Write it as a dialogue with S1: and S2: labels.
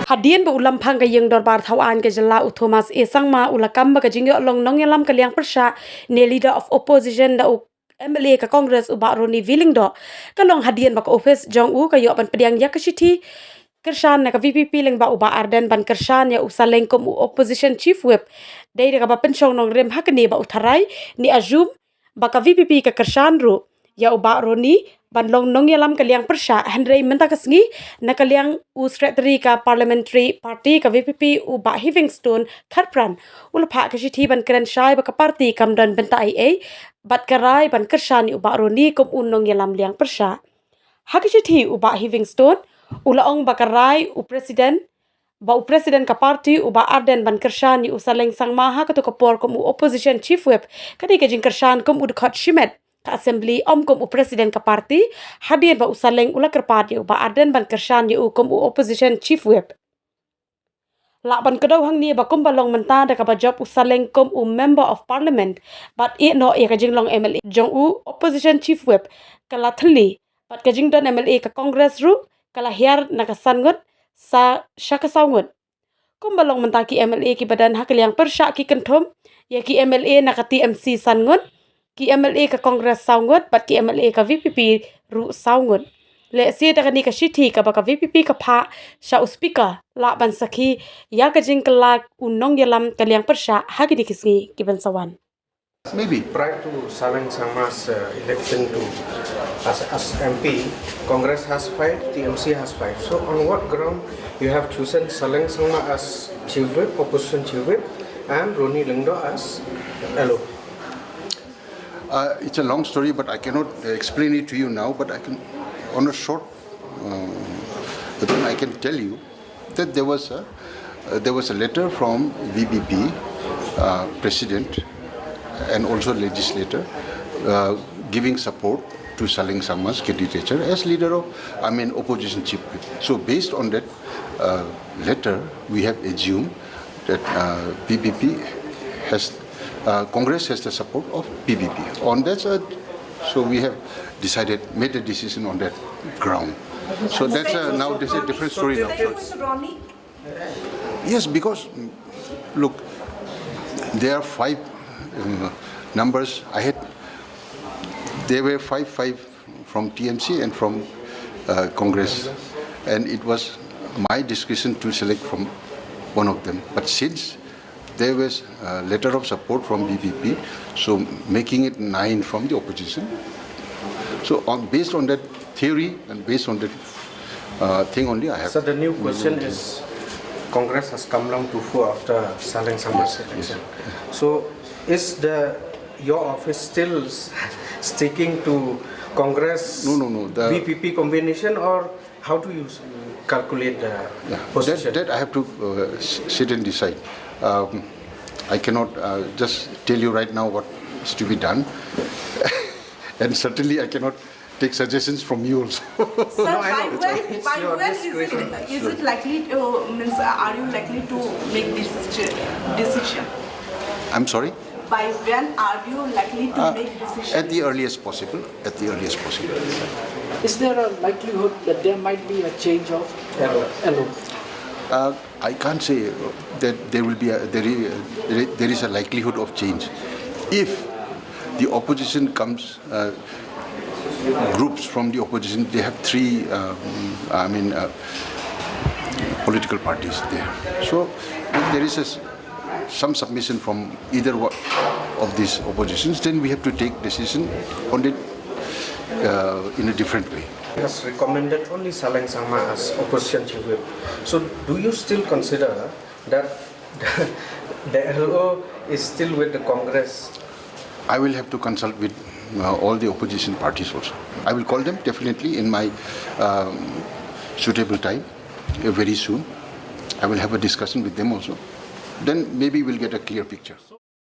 S1: Hadian ba ulam phang ka yung dorbar thawan ka jala Thomas esang ma ulakam ba ka jingyo long Nongïalam ka Liang Pyrshah ne leader of opposition da MLA ka Congress uba Ronnie do kalong hadian ba ka office jong u ka yo ban pediang yakashiti Pyrshah na ka VPP leng ba uba Arden ban Pyrshah ya usaleng kom opposition chief whip dai ka ba pensyong nong rem hakne ba utarai ni azum ba ka VPP ka Pyrshah ru ya uba Ronnie ban long Nongïalam ka Liang Pyrshah Henry menta kasngi na ka Liang u secretary ka parliamentary party ka VPP u ba Livingstone kharpran ulpha ka shithi ban kren shai ba ka party kam dan Bynta ai bat karai ban Pyrshah ni u ba Ronnie kom un Nongïalam Liang Pyrshah ha ka shithi u ba Livingstone ulaong ba karai u president ka party u ba Arden ban Pyrshah ni u saleng sangma ha ka to kapor kom u opposition chief whip kadi ka jing Pyrshah kom u khot shimet ka assembly kom u president ka party hadir ba usaleng ula kerpati ba Arden ban Pyrshah ni u kom u opposition chief whip la ban kadaw hang ni ba kom balong menta da ka ba job usaleng kom u member of parliament but e no e ka jing long MLA jong u opposition chief whip kala thli bat ka jing don MLA ka congress ru kala hiar na ka sangut sa shaka sangut kom balong menta ki MLA ki badan hak Liang Pyrshah ki kenthom ya ki MLA na ka TMC sangut ki MLA ka Congress saungut bat ki MLA ka VPP ru saungut le si da ni ka shithi ka ba ka VPP ka pha sha speaker la ban sakhi ya ka jing kala Nongïalam ka Liang Pyrshah ha ki dikisngi ki ban sawan
S2: maybe prior to Saleng Sangma's election to as MP, Congress has 5, TMC has 5. So on what ground you have chosen Saleng Sangma as chief whip, opposition chief whip, and Ronnie Lingdo as LO?
S3: It's a long story, but I cannot explain it to you now. But I can, on a short, I can tell you that there was a letter from VPP president and also legislator giving support to Saleng Sangma's candidature as leader of, opposition chief whip. So based on that letter, we have assumed that VPP has. Congress has the support of PPP. On that, so we have made a decision on that ground. So that's now this is a different story now. Yes, because look, there are 5 numbers. There were 5 from TMC and from Congress, and it was my discretion to select from one of them. But since there was a letter of support from BPP, so making it 9 from the opposition. So based on that theory and based on that thing only I have.
S2: So the new question is, Congress has come down to 4 after Saleng Sangma's election. So is your office still sticking to Congress
S3: No. The
S2: BPP combination, or how do you calculate the position?
S3: That I have to sit and decide. I cannot just tell you right now what is to be done, and certainly I cannot take suggestions from you also.
S4: Sir, by when is it likely to, are you likely to make this decision?
S3: I'm sorry?
S4: By when are you likely to make decision?
S3: At the earliest possible. At the earliest possible.
S5: Is there a likelihood that there might be a change of LO?
S3: I can't say that there is a likelihood of change. If the opposition comes, groups from the opposition, they have 3 political parties there. So if there is some submission from either of these oppositions, then we have to take decision on it in a different way.
S2: Has recommended only Saleng Sangma as opposition chief whip. So do you still consider that the LO is still with the Congress?
S3: I will have to consult with all the opposition parties also. I will call them definitely in my suitable time, very soon. I will have a discussion with them also. Then maybe we'll get a clear picture.